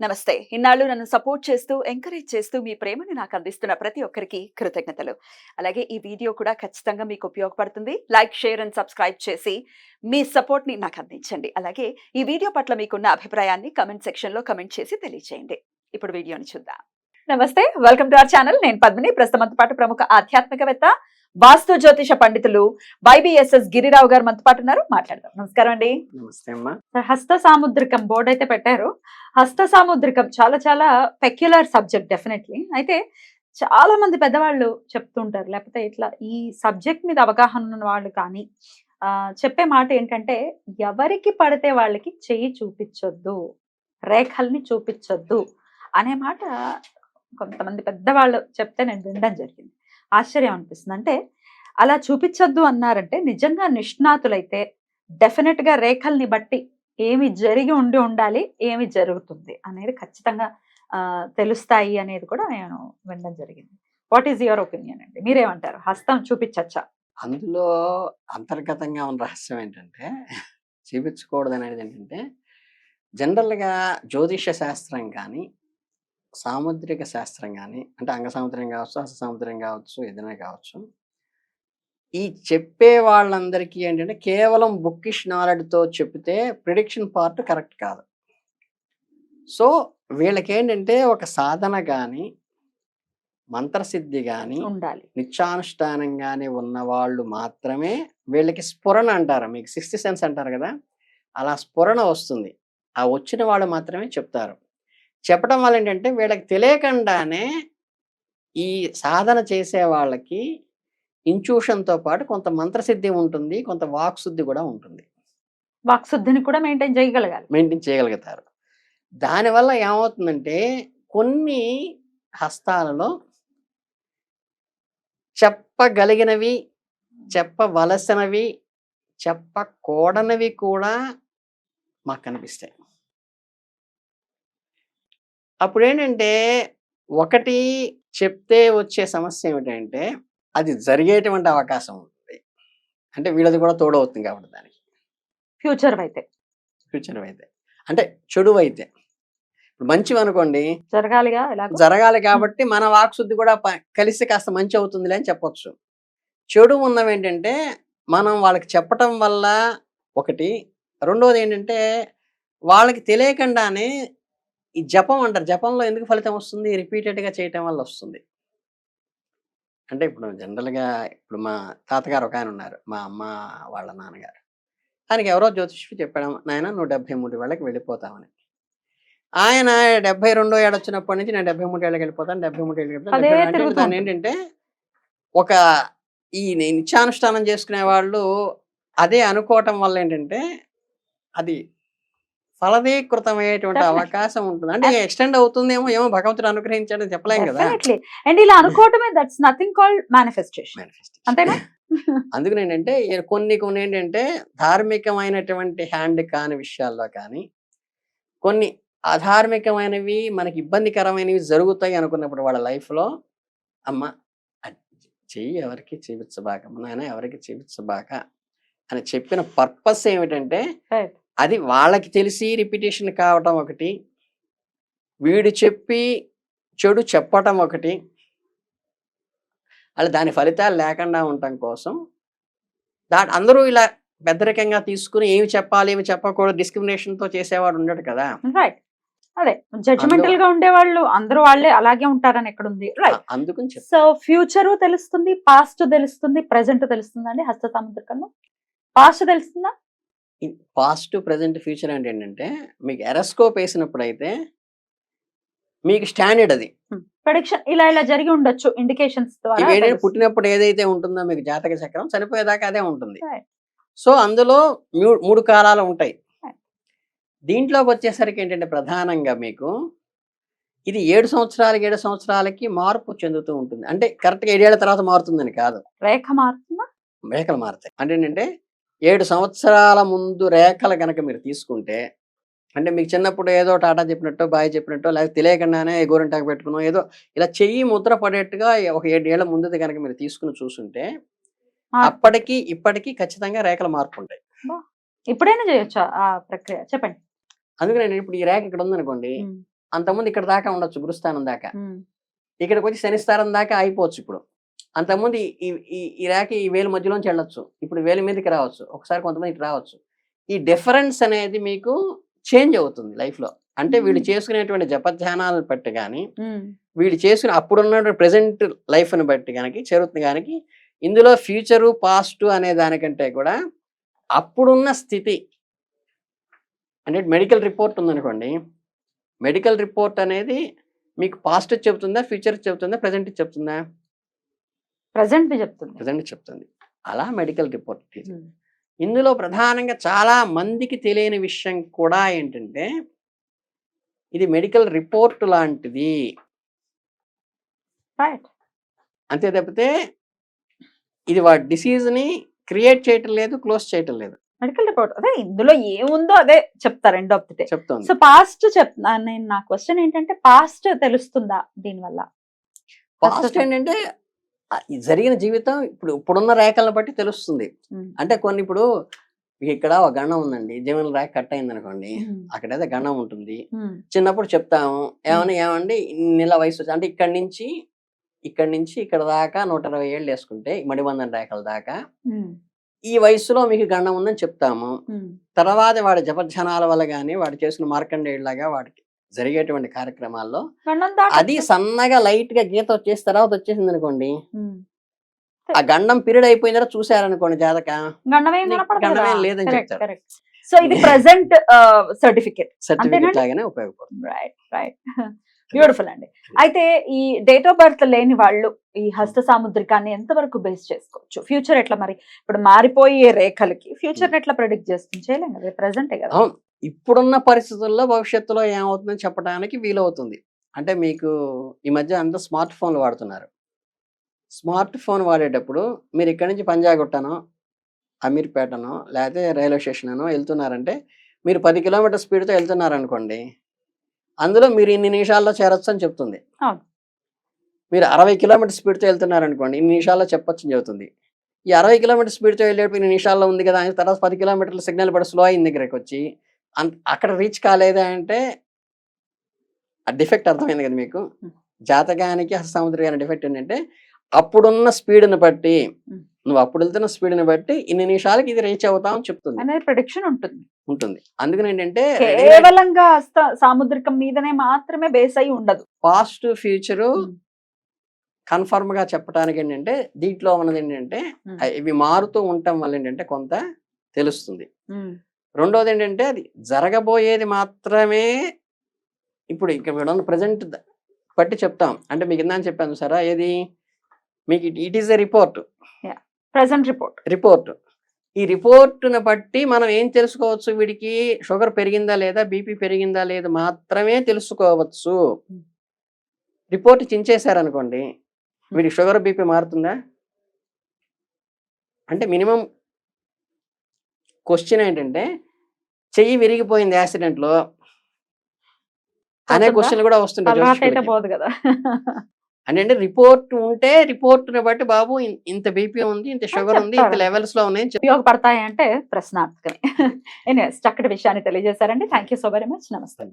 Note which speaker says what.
Speaker 1: నమస్తే. ఇన్నాళ్ళు నన్ను సపోర్ట్ చేస్తూ, ఎంకరేజ్ చేస్తూ మీ ప్రేమని నాకు అందిస్తున్న ప్రతి ఒక్కరికి కృతజ్ఞతలు. అలాగే ఈ వీడియో కూడా ఖచ్చితంగా మీకు ఉపయోగపడుతుంది. లైక్, షేర్ అండ్ సబ్స్క్రైబ్ చేసి మీ సపోర్ట్‌ని నాకు అందించండి. అలాగే ఈ వీడియో పట్ల మీకున్న అభిప్రాయాన్ని కామెంట్ సెక్షన్‌లో కామెంట్ చేసి తెలియజేయండి. ఇప్పుడు వీడియోని చూద్దాం. నమస్తే. Welcome to our channel. నేను పద్మిని. ప్రస్తుతం మనతో పాటు ప్రముఖ ఆధ్యాత్మికవేత్త, వాస్తు జ్యోతిష పండితులు వైబీఎస్ఎస్ గిరిరావు గారు మనతో పాటు ఉన్నారు. మాట్లాడదాం. నమస్కారం అండి.
Speaker 2: నమస్తే అమ్మా.
Speaker 1: హస్త సాముద్రికం బోర్డు అయితే పెట్టారు. హస్త సాముద్రికం చాలా చాలా పెక్యులర్ సబ్జెక్ట్ డెఫినెట్లీ. అయితే చాలా మంది పెద్దవాళ్ళు చెప్తుంటారు, లేకపోతే ఇట్లా ఈ సబ్జెక్ట్ మీద అవగాహన ఉన్న వాళ్ళు కానీ చెప్పే మాట ఏంటంటే, ఎవరికి పడితే వాళ్ళకి చెయ్యి చూపించొద్దు, రేఖల్ని చూపించొద్దు అనే మాట కొంతమంది పెద్దవాళ్ళు చెప్తే నేను వినడం జరిగింది. ఆశ్చర్యం అనిపిస్తుంది. అంటే అలా చూపించొద్దు అన్నారంటే నిజంగా నిష్ణాతులైతే డెఫినెట్ గా రేఖల్ని బట్టి ఏమి జరిగి ఉండాలి, ఏమి జరుగుతుంది అనేది ఖచ్చితంగా తెలుస్తాయి అనేది కూడా నేను వినడం జరిగింది. వాట్ ఈస్ యువర్ ఒపీనియన్ అండి? మీరేమంటారు? హస్తం చూపించచ్చా?
Speaker 2: అందులో అంతర్గతంగా ఉన్న రహస్యం ఏంటంటే, చూపించకూడదు అనేది ఏంటంటే, జనరల్గా జ్యోతిష శాస్త్రం కానీ, సాముద్రిక శాస్త్రం కానీ, అంటే అంగ సముద్రం కావచ్చు, హస్త సముద్రం కావచ్చు, ఏదైనా కావచ్చు, ఈ చెప్పే వాళ్ళందరికీ ఏంటంటే కేవలం బుక్కిష్ నాలెడ్జ్తో చెప్తే ప్రిడిక్షన్ పార్ట్ కరెక్ట్ కాదు. సో వీళ్ళకేంటంటే ఒక సాధన కానీ, మంత్రసిద్ధి కానీ
Speaker 1: ఉండాలి,
Speaker 2: నిత్యానుష్ఠానంగానే ఉన్నవాళ్ళు మాత్రమే వీళ్ళకి స్ఫురణ అంటారు. మీకు సిక్స్త్ సెన్స్ అంటారు కదా, అలా స్ఫురణ వస్తుంది. ఆ వచ్చిన వాళ్ళు మాత్రమే చెప్తారు. చెప్పడం వల్ల ఏంటంటే వీళ్ళకి తెలియకుండానే ఈ సాధన చేసే వాళ్ళకి ఇంట్యూషన్తో పాటు కొంత మంత్రసిద్ధి ఉంటుంది, కొంత వాక్శుద్ధి కూడా ఉంటుంది.
Speaker 1: వాక్శుద్ధిని కూడా మెయింటైన్
Speaker 2: చేయగలుగుతారు. దానివల్ల ఏమవుతుందంటే కొన్ని హస్తాలలో చెప్పగలిగినవి, చెప్పవలసినవి, చెప్పకూడనివి కూడా మాకు కనిపిస్తాయి. అప్పుడేంటంటే ఒకటి చెప్తే వచ్చే సమస్య ఏమిటంటే అది జరిగేటువంటి అవకాశం ఉంటుంది. అంటే వీళ్ళది కూడా తోడవుతుంది కాబట్టి దానికి.
Speaker 1: ఫ్యూచర్ అయితే
Speaker 2: అంటే చెడు అయితే ఇప్పుడు మంచివి అనుకోండి,
Speaker 1: జరగాలి
Speaker 2: కాబట్టి మన వాక్శుద్ధి కూడా కలిసి కాస్త మంచి అవుతుందిలే అని చెప్పొచ్చు. చెడు ఉన్నవి ఏంటంటే మనం వాళ్ళకి చెప్పటం వల్ల ఒకటి, రెండోది ఏంటంటే వాళ్ళకి తెలియకుండానే ఈ జపం అంటారు. జపంలో ఎందుకు ఫలితం వస్తుంది? రిపీటెడ్గా చేయటం వల్ల వస్తుంది. అంటే ఇప్పుడు జనరల్గా ఇప్పుడు మా తాతగారు ఒక ఆయన ఉన్నారు, మా అమ్మ వాళ్ళ నాన్నగారు. ఆయనకి ఎవరో జ్యోతిష్యుడు చెప్పాడు, నాయన నువ్వు 73 వేళకి వెళ్ళిపోతామని. ఆయన 72 ఏడు వచ్చినప్పటి నుంచి నేను 73 ఏళ్ళకి వెళ్ళిపోతాను, 73 ఏళ్ళకి వెళ్ళిపోతాను. దాని ఏంటంటే ఒక ఈ నిత్యానుష్ఠానం చేసుకునే వాళ్ళు అదే అనుకోవటం వల్ల ఏంటంటే అది ఫలదీకృతమయ్యేటువంటి అవకాశం ఉంటుంది. అంటే ఎక్స్టెండ్ అవుతుందేమో, ఏమో భగవంతుడు అనుగ్రహించాడని చెప్పలేం కదా.
Speaker 1: అండ్ ఇలా అనుకోవటమే దట్స్ నథింగ్ కాల్డ్ మేనిఫెస్టేషన్. అంతేనా?
Speaker 2: అందుకని ఏంటంటే కొన్ని ఏంటంటే ధార్మికమైనటువంటి హ్యాండ్ కాని విషయాల్లో కానీ, కొన్ని అధార్మికమైనవి మనకి ఇబ్బందికరమైనవి జరుగుతాయి అనుకున్నప్పుడు వాళ్ళ లైఫ్లో, అమ్మ చెయ్యి ఎవరికి చూపించబాక, నాయన ఎవరికి చూపించబాక అని చెప్పిన పర్పస్ ఏమిటంటే అది వాళ్ళకి తెలిసి రిపిటేషన్ కావటం ఒకటి, వీడు చెప్పి చెడు చెప్పటం ఒకటి, అలా దాని ఫలితాలు లేకుండా ఉండటం కోసం అందరూ ఇలా పెద్దరికంగా తీసుకుని ఏమి చెప్పాలి ఏమి చెప్పకూడదు డిస్క్రిమినేషన్తో చేసేవాడు ఉండడు కదా.
Speaker 1: రైట్. అదే జడ్జిమెంటల్ గా ఉండేవాళ్ళు అందరూ వాళ్ళే అలాగే ఉంటారని ఎక్కడ ఉంది. రైట్.
Speaker 2: అందుకని
Speaker 1: సో ఫ్యూచర్ తెలుస్తుంది, పాస్ట్ తెలుస్తుంది, ప్రెసెంట్ తెలుస్తుంది అండి హస్త సాముద్రికంలో. పాస్ట్ తెలుస్తుందా?
Speaker 2: పాస్ట్, ప్రెసెంట్, ఫ్యూచర్ అంటే ఏంటంటే మీకు ఎరోస్కోప్ వేసినప్పుడు అయితే మీకు స్టాండర్డ్ అది
Speaker 1: ప్రెడిక్షన్ ఇలా జరిగి ఉండొచ్చు ఇండికేషన్స్ ద్వారా.
Speaker 2: పుట్టినప్పుడు ఏదైతే ఉంటుందో మీకు జాతక చక్రం చనిపోయేదాకా అదే ఉంటుంది. సో అందులో 3 కాలాలు ఉంటాయి. దీంట్లోకి వచ్చేసరికి ఏంటంటే ప్రధానంగా మీకు ఇది 7 సంవత్సరాలకి మార్పు చెందుతూ ఉంటుంది. అంటే కరెక్ట్గా 7 ఏళ్ల తర్వాత మారుతుందని కాదు, రేఖలు మారుతాయి. అంటే ఏంటంటే 7 సంవత్సరాల ముందు రేఖలు కనుక మీరు తీసుకుంటే, అంటే మీకు చిన్నప్పుడు ఏదో టాటా చెప్పినట్టో, బాయ్ చెప్పినట్టో, లేకపోతే తెలియకుండానే గోరింటాకు పెట్టుకునో ఏదో ఇలా చెయ్యి ముద్ర పడేట్టుగా ఒక 7 ఏళ్ల ముందుది కనుక మీరు తీసుకుని చూసుంటే అప్పటికి ఇప్పటికీ ఖచ్చితంగా రేఖల మార్పు ఉంటాయి.
Speaker 1: ఇప్పుడైనా చేయొచ్చా ఆ ప్రక్రియ? చెప్పండి.
Speaker 2: అందుకని ఇప్పుడు ఈ రేఖ ఇక్కడ ఉందనుకోండి, అంతకుముందు ఇక్కడ దాకా ఉండొచ్చు గురుస్థానం దాకా,
Speaker 1: ఉమ్,
Speaker 2: ఇక్కడికి వచ్చి శనిస్థానం దాకా అయిపోవచ్చు ఇప్పుడు. అంతకుముందు ఈ రేఖ ఈ వేలు మధ్యలోంచి వెళ్ళొచ్చు, ఇప్పుడు వేలు మీదకి రావచ్చు, ఒకసారి కొంతమంది ఇటు రావచ్చు. ఈ డిఫరెన్స్ అనేది మీకు చేంజ్ అవుతుంది లైఫ్లో. అంటే వీళ్ళు చేసుకునేటువంటి జపధ్యానాలను బట్టి కానీ,
Speaker 1: ఉమ్,
Speaker 2: వీళ్ళు చేసుకుని అప్పుడున్న ప్రెసెంట్ లైఫ్ని బట్టి కనుక జరుగుతుంది. కానీ ఇందులో ఫ్యూచరు పాస్ట్ అనే దానికంటే కూడా అప్పుడున్న స్థితి, అంటే మెడికల్ రిపోర్ట్ ఉందనుకోండి, మెడికల్ రిపోర్ట్ అనేది మీకు పాస్ట్ చెప్తుందా, ఫ్యూచర్ చెప్తుందా, ప్రజెంట్ చెప్తుందా?
Speaker 1: ప్రజెంట్ చెప్తుంది.
Speaker 2: ప్రజెంట్ చెప్తుంది. అలా మెడికల్ రిపోర్ట్ ఇది.
Speaker 1: ఉమ్,
Speaker 2: ఇందులో ప్రధానంగా చాలా మందికి తెలియని విషయం కూడా ఏంటంటే, ఇది మెడికల్ రిపోర్ట్ లాంటిది
Speaker 1: రైట్.
Speaker 2: అంతే తప్పితే ఇది వాడి డిసీజ్ని క్రియేట్ చేయటం లేదు, క్లోజ్ చేయటం లేదు,
Speaker 1: మెడికల్ రిపోర్ట్ అదే ఇందులో ఏముందో అదే చెప్తారు ఎండ్ ఆఫ్ ది డే.
Speaker 2: చెప్తోంది.
Speaker 1: సో పాస్ట్ చెప్తున్నా నేను, నా క్వశ్చన్ ఏంటంటే పాస్ట్ తెలుస్తుందా దీనివల్ల?
Speaker 2: పాస్ట్ ఏంటంటే ఈ జరిగిన జీవితం ఇప్పుడున్న రేఖలను బట్టి తెలుస్తుంది.
Speaker 1: ఉమ్,
Speaker 2: అంటే కొన్ని ఇప్పుడు మీకు ఇక్కడ ఒక గండం ఉందండి, జీవన రేఖ కట్ అయింది అనుకోండి,
Speaker 1: ఉమ్,
Speaker 2: అక్కడైతే గండం ఉంటుంది.
Speaker 1: ఉమ్,
Speaker 2: చిన్నప్పుడు చెప్తాము ఏమండి ఇన్నిళ్ళ వయసు వచ్చి, అంటే ఇక్కడి నుంచి ఇక్కడ దాకా 120 ఏళ్ళు వేసుకుంటే మణిబంధన రేఖల దాకా
Speaker 1: ఉమ్,
Speaker 2: ఈ వయసులో మీకు గండం ఉందని చెప్తాము.
Speaker 1: ఉమ్,
Speaker 2: తర్వాత వాడి జపధ్యానాల వల్ల కానీ, వాడు చేసిన మార్కండేయుడిలాగా వాడికి జరిగేటువంటి కార్యక్రమాల్లో
Speaker 1: గండం దాటొచ్చు.
Speaker 2: అది సన్నగా లైట్ గా గీత వచ్చేసిన తర్వాత వచ్చేసింది అనుకోండి,
Speaker 1: ఉమ్,
Speaker 2: ఆ గండం పీరియడ్ అయిపోయిన తర్వాత చూసారనుకోండి జాతక,
Speaker 1: గండమేం
Speaker 2: నీకు
Speaker 1: కనపడదు
Speaker 2: గండమేం
Speaker 1: కదా.
Speaker 2: లేదని
Speaker 1: Correct,
Speaker 2: చెప్తారు.
Speaker 1: correct. సో ఇది ప్రెసెంట్ సర్టిఫికేట్.
Speaker 2: సర్టిఫికెట్
Speaker 1: అంతేనండి?
Speaker 2: లాగానే ఉపయోగపడుతుంది.
Speaker 1: Right, right. బ్యూటిఫుల్ అండి. అయితే ఈ డేట్ ఆఫ్ బర్త్ లేని వాళ్ళు ఈ హస్త సాముద్రికాన్ని ఎంతవరకు బేస్ చేసుకోవచ్చు? ఫ్యూచర్ ఎట్లా మరి? ఇప్పుడు మారిపోయే రేఖలకి ఫ్యూచర్ ఎట్లా ప్రెడిక్ట్ చేస్తుంది? చేయలేం కదా, ప్రెసెంటే కదా.
Speaker 2: అవును, ఇప్పుడున్న పరిస్థితుల్లో భవిష్యత్తులో ఏమవుతుందని చెప్పడానికి వీలవుతుంది. అంటే మీకు ఈ మధ్య అంతా స్మార్ట్ ఫోన్లు వాడుతున్నారు. స్మార్ట్ ఫోన్ వాడేటప్పుడు మీరు ఇక్కడి నుంచి పంజాగుట్టనో, అమీర్పేటనో, లేకపోతే రైల్వే స్టేషన్ అనో వెళ్తున్నారంటే, మీరు 10 కిలోమీటర్ స్పీడ్తో వెళ్తున్నారనుకోండి, అందులో మీరు ఇన్ని నిమిషాల్లో చేరొచ్చు అని చెప్తుంది.
Speaker 1: అవును.
Speaker 2: మీరు 60 కిలోమీటర్ స్పీడ్తో వెళ్తున్నారనుకోండి, ఇన్ని నిమిషాల్లో చెప్పొచ్చు అని చెబుతుంది. ఈ 60 కిలోమీటర్ స్పీడ్తో వెళ్ళేటప్పుడు ఇన్ని నిమిషాల్లో ఉంది కదా అని తర్వాత 10 కిలోమీటర్ల సిగ్నల్ పడి స్లో అయిన దగ్గరికి వచ్చి అక్కడ రీచ్ కాలేదా అంటే ఆ డిఫెక్ట్ అర్థమైంది కదా మీకు. జాతకానికి హస్తసాముద్రికానికి డిఫెక్ట్ ఏంటంటే అప్పుడున్న స్పీడ్ని బట్టి, నువ్వు అప్పుడు వెళ్తున్న స్పీడ్ని బట్టి ఇన్ని నిమిషాలకి ఇది రీచ్ అవుతామని చెప్తుంది,
Speaker 1: అనేది ప్రెడిక్షన్ ఉంటుంది.
Speaker 2: అందుకని ఏంటంటే
Speaker 1: కేవలంగా హస్త సాముద్రికం మీదనే మాత్రమే బేస్ అయి ఉండదు.
Speaker 2: పాస్ట్ ఫ్యూచరు కన్ఫర్మ్ గా చెప్పడానికి ఏంటంటే దీంట్లో ఉన్నది ఏంటంటే ఇవి మారుతూ ఉండటం వల్ల ఏంటంటే కొంత తెలుస్తుంది. రెండోది ఏంటంటే అది జరగబోయేది మాత్రమే ఇప్పుడు ఇక్కడ ప్రజెంట్ బట్టి చెప్తాం. అంటే మీకు ఇందా చెప్పాను సరే, ఏది మీకు it is a report,
Speaker 1: present
Speaker 2: report. ఈ రిపోర్ట్ను బట్టి మనం ఏం తెలుసుకోవచ్చు, వీడికి షుగర్ పెరిగిందా లేదా, బీపీ పెరిగిందా లేదా మాత్రమే తెలుసుకోవచ్చు. రిపోర్ట్ చించేశారనుకోండి, వీడికి షుగర్ బీపీ మారుతుందా అంటే మినిమం క్వశ్చన్ ఏంటంటే చెయ్యి విరిగిపోయింది యాక్సిడెంట్లో అనే క్వశ్చన్ కూడా వస్తుంటాయి
Speaker 1: పోదు కదా.
Speaker 2: అంటే రిపోర్ట్ ఉంటే రిపోర్ట్ని బట్టి బాబు ఇంత బీపీ ఉంది, ఇంత షుగర్ ఉంది, ఇంత లెవెల్స్ లో ఉన్నాయి
Speaker 1: ఉపయోగపడతాయి అంటే ప్రశ్నార్థకమే. చక్కటి విషయాన్ని తెలియజేశారండి. Thank you so very much. నమస్తే.